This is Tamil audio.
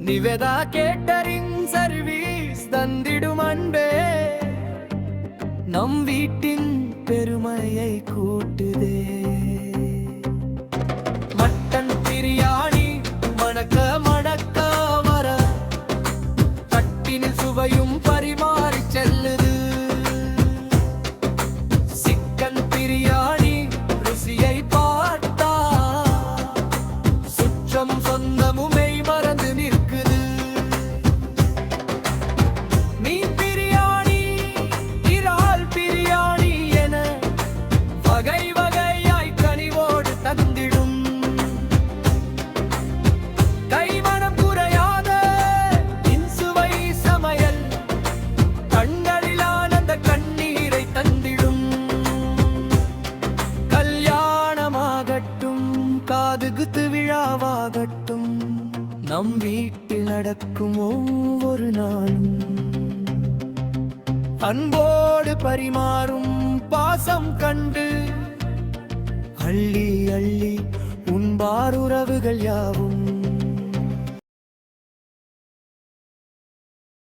நிவேதா கேட்டரிங் சர்வீஸ் தந்திடும் அன்பே நம் வீட்டின் பெருமையை கூட்டுதே. மட்டன் பிரியாணி மணக்க மணக்க வர தட்டினில் சுவையும் பரிமாறி செல்லுது. சிக்கன் பிரியாணி ருசியை பார்த்தா சுற்றம் சொந்தமுமே மறந்து நிற்குது. மீன் பிரியாணி இறால் பிரியாணி என வகை வகையாய் கனிவோடு தந்திடும். கைமணம் குறையாத இன்சுவை சமையல் கண்களில் ஆனந்த கண்ணீரை தந்திடும். கல்யாணமாகட்டும் காதுகுத்து விழாவாகட்டும் நம் வீட்டில் நடக்கும் ஒவ்வொரு நாளும் அன்போடு பரிமாறும் பாசம் கண்டு அள்ளி அள்ளி உண்பார் உறவுகள் யாவும்.